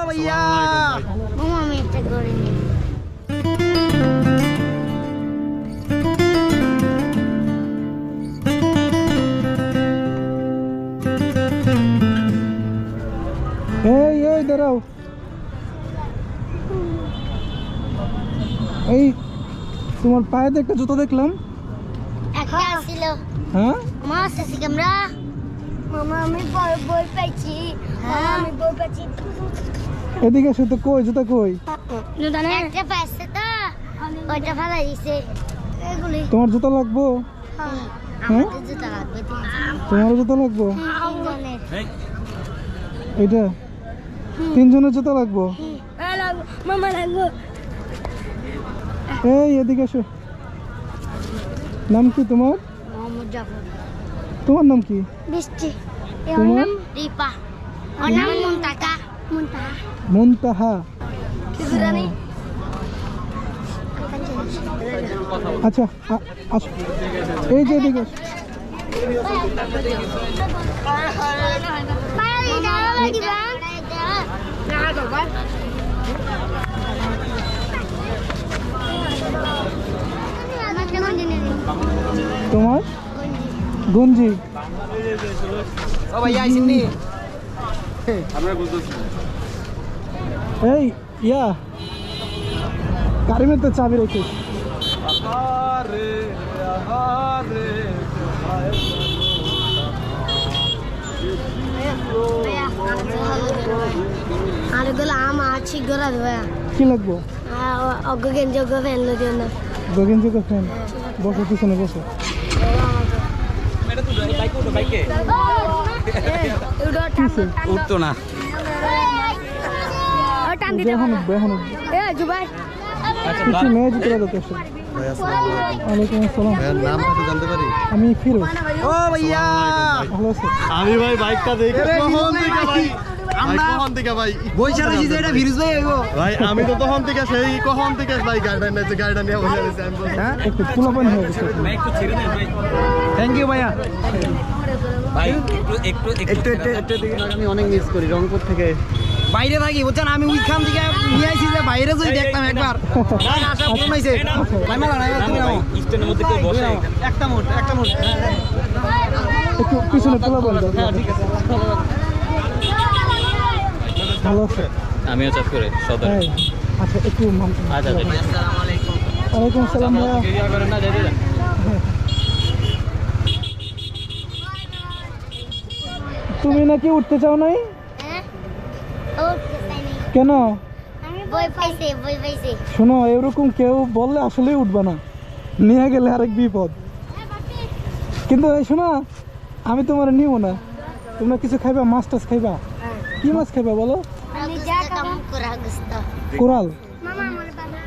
भैया मामा मैं এটা করে নি এই দাঁড়াও এই তোমার পায়ে একটা জুতো দেখলাম একটা ছিল হ্যাঁ মা সিসি ক্যামেরা মামা আমি বই পাইছি মামা আমি বই পাইছি এদিকে এসে তো কই জুতা কই জুতা না একটা পাইছে তো ওইটা ফেলাই দিছে এগুলি তোমার জুতা লাগবো হ্যাঁ হ্যাঁ আমাদের জুতা লাগবে তোমার জুতা লাগবো তিনজনের এটা তিনজনের জুতা লাগবো মামা লাগবে এই এদিকে এসো নাম কি তোমার মোহাম্মদ জাফর তোমার নাম কি বৃষ্টি তোমার দীপা ওর নাম মুনতাকা মুনতাহা কিজরানি আচ্ছা আসো এই যে এদিকে এসো। তোমার গঞ্জি ओ भैया सिन्नी এই ইয়া গাড়ির মধ্যে চাবি রেখে আর গুলো আম আছে গোলা দেবে কি লাগবো অগ্গ গেঞ্জি অগ্গ ফ্যান লো দিও না গঞ্জি কে ফ্যান বসো পিছনে বসো উঠতো না টান দিতে এখন এখন এ জুবাই কিছু মেয়ে জিতে দেখে এসো ওয়ালাইকুম আসসালাম নাম কত জানতে পারি? আমি ফিরোজ ओ भैया ভালো আছি আমি ভাই বাইকটা দেখে কখন থেকে ভাই আমরা কখন থেকে ভাই বইসা রইছি যে এটা ফিরোজ ভাই হইবো ভাই আমি তো তখন থেকে সেই কখন থেকে ভাই গাড়ি নিয়ে গাড়িটা নিয়ে বসে রয়েছি আমি বলছি, হ্যাঁ একটু পোলাপান হয়ে গেছে থ্যাংক ইউ ভাইয়া ভাই একটু একটু একটু একটু দিকে আমি অনেক মিস করি রংপুর থেকে বাইরে থাকি বুঝছেন আমি ওইখান থেকে নিয়ে আইছি যে বাইরে যদি দেখতাম একবার আশা পূরণ হইছে ভাই মালা নাই তুমি নাও স্ট্যান্ডের মধ্যে কেউ বসে একটা মোট একটু পিছনে পোলাপান দাও ঠিক আছে ভালো আছে আমিও চাপ করে সদর এই, আচ্ছা একটু আচ্ছা আসসালামু আলাইকুম ওয়ালাইকুম আসসালাম ভাইয়া ক্লিয়ার করেন না যাইতে দেন তুমি নাকি উঠতে চাও নাই হ্যাঁ ও কিসানি কেন আমি বই পাইছে শোনো এরকম কেউ বললে আসলেই উঠবে না নিয়ে গেলে আরেক বিপদ কিন্তু এই শোনো আমি তোমার নিব না তোমরা কিছু খাইবা মাছ টাছ খাইবা কি মাছ খাইবা বলো আমি যা কাম করা গস্ত কোরাল মামা আমার বাবা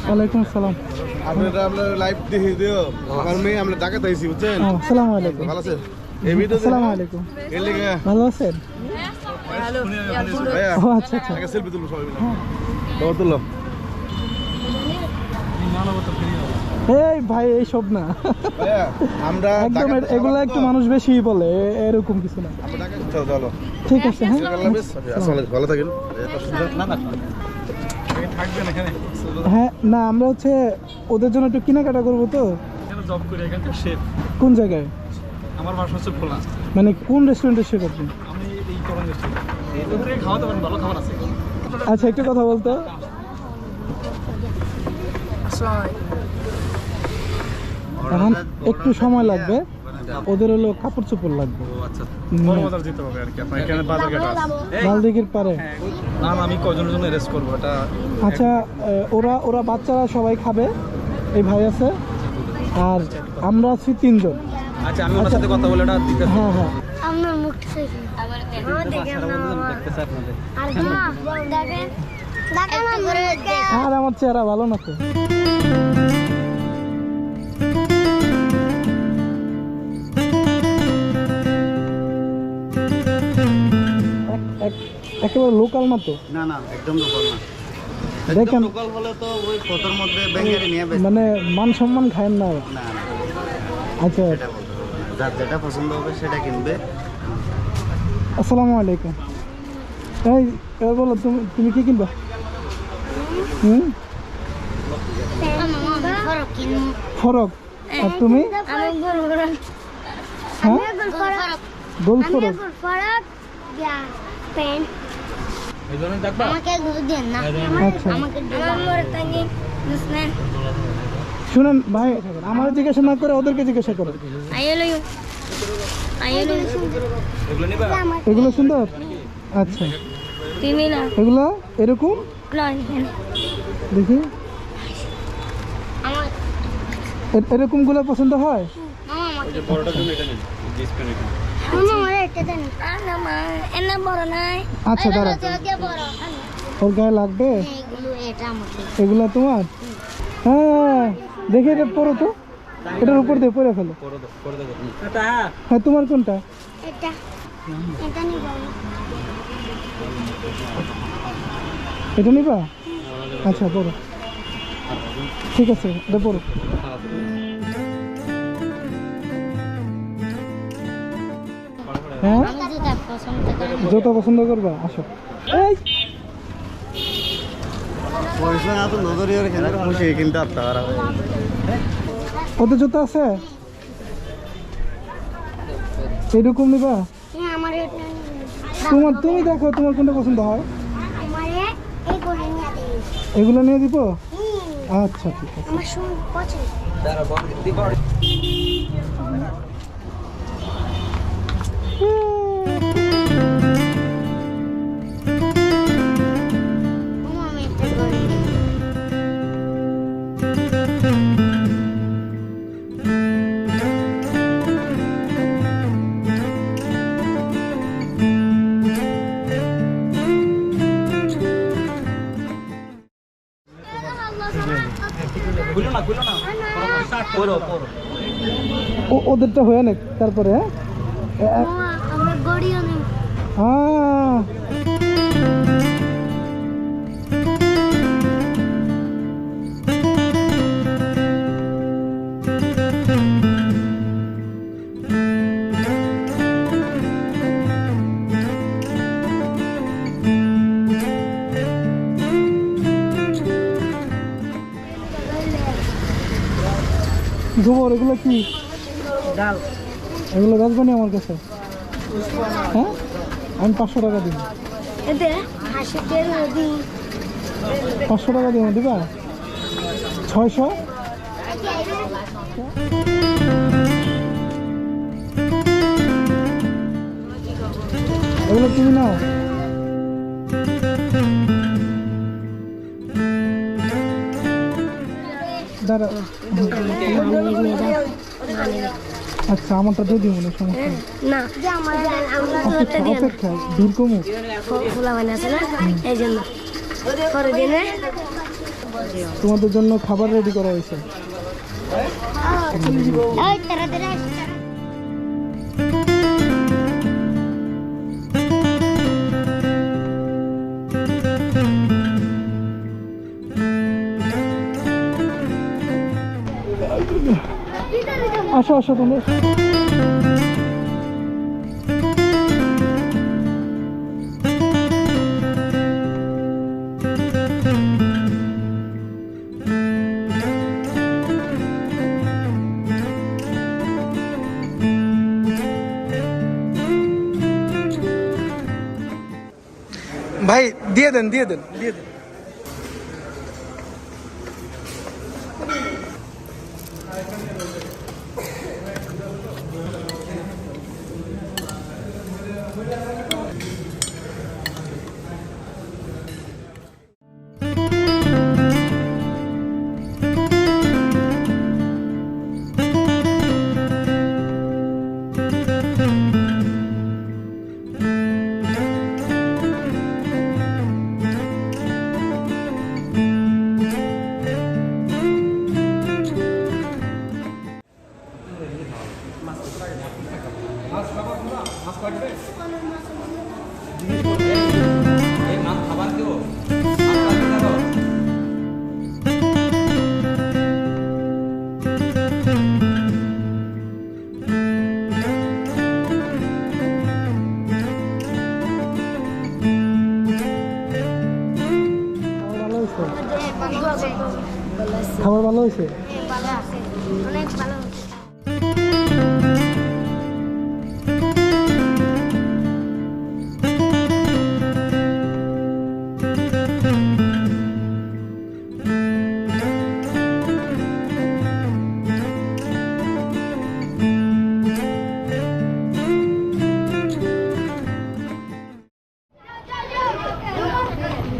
ওয়ালাইকুম আসসালাম আপনারা আমরা লাইভ দেখে দিও আমার মেয়ে আমরা ঢাকাতে আইছি বুঝছেন আসসালামু আলাইকুম ভালো আছে এই ভিডিও আসসালামু আলাইকুম এর লিগে ভালো আছেন ভাইয়া ও আচ্ছা আচ্ছা আগে সেলফি তুলো সবাই মিলে দাও তুলো এই ভাই এইসব না ভাইয়া আমরা একদম এগুলা একটু মানুষ বেশি বলে এরকম কিছু না আমরা ঢাকা চলো ঠিক আছে হ্যাঁ আল্লাহ হাফেজ আসসালামু আলাইকুম ভালো থাকেন হ্যাঁ না আমরা হচ্ছে ওদের জন্য একটু কেনাকাটা করবো তো জব করি এখানকার শেফ কোন জায়গায় আমার বাসা হচ্ছে ভোলা মানে কোন রেস্টুরেন্টে শেফ আপনি আমি এই করণ রেস্টুরেন্ট খাওয়াতে পারেন ভালো খাবার আছে আচ্ছা একটু কথা বলতো এখন একটু সময় লাগবে ওদের হলো কাপড় চোপড় লাগবে বড় বাজার যেতে হবে আর কি আপনার এখানে বাজার ঘাট আছে মালদিঘির পারে না না আমি কজনের জন্য রেস্ট করবো এটা আচ্ছা ওরা বাচ্চারা সবাই খাবে এই ভাই আছে আর আমরা আছি তিনজন আচ্ছা আমি ওনার সাথে কথা বলে এটা দিতে হ্যাঁ হ্যাঁ আমার মুখটা দেখি আমার দেখেন না দেখতেছে আপনাদের আর না দেখেন দেখেন না আর আমার চেহারা ভালো না তো একেবারে লোকাল না তো না না একদম লোকাল না দেখেন লোকাল হলে তো ওই ফটোর মধ্যে ব্যাঙ্গারি নিয়ে বেশ মানে মান সম্মান খায়েন না না না আচ্ছা এটা বলতে হবে না। যার যেটা পছন্দ হবে সেটা কিনবে আসসালামু আলাইকুম এই এবার বলো তুমি কি কিনবা? হুম, ফরক। আর তুমি? হ্যাঁ, গোল ফরক। আচ্ছা শুনেন ভাই, আমার জিজ্ঞাসা না করে ওদেরকে জিজ্ঞাসা করো। এগুলো সুন্দর। আচ্ছা এগুলো এরকম দেখি, এরকম গুলো পছন্দ হয়? আচ্ছা দাঁড়া, ওর গায়ে লাগবে এগুলো তোমার? হ্যাঁ দেখি এটা পরো তো, এটার উপর দিয়ে পরে ফেলো। হ্যাঁ তোমার কোনটা? এটা নিবা? আচ্ছা পরো, ঠিক আছে এটা পরো। হ্যাঁ জুতা পছন্দ করবা, আসো। এই ওদের জুতা আছে এরকম নিবা? তুমি দেখো তোমার কোনটা পছন্দ হয়, এগুলো নিয়ে দিব। আচ্ছা ঠিক আছে। ওদেরটা হয়ে নেক তারপরে। হ্যাঁ গোবর, এগুলো কি ডাল? এগুলো রাজবানি আমার কাছে। হ্যাঁ আমি 500 টাকা দিব। 500 টাকা দিব, দিবা? 600? এগুলো তুমি নাও। দাঁড়া, আচ্ছা আমারটা দিয়ে দিব না, সমস্যা নেই। অপেক্ষা দূর কমু তোমাদের জন্য খাবার রেডি করা হয়েছে। আসো আসো তোমরা। ভাই দিয়ে দেন দিয়ে দেন দিয়ে দেন। খাবার ভালো হয়েছে? ভালো আছে, অনেক ভালো আছে।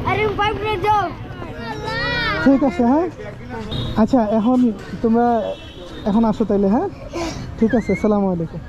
আরে বাইরে যাও। ঠিক আছে, হ্যাঁ। আচ্ছা, এখন তোমরা এখন আসো তাইলে, হ্যাঁ? ঠিক আছে, আসসালামু আলাইকুম।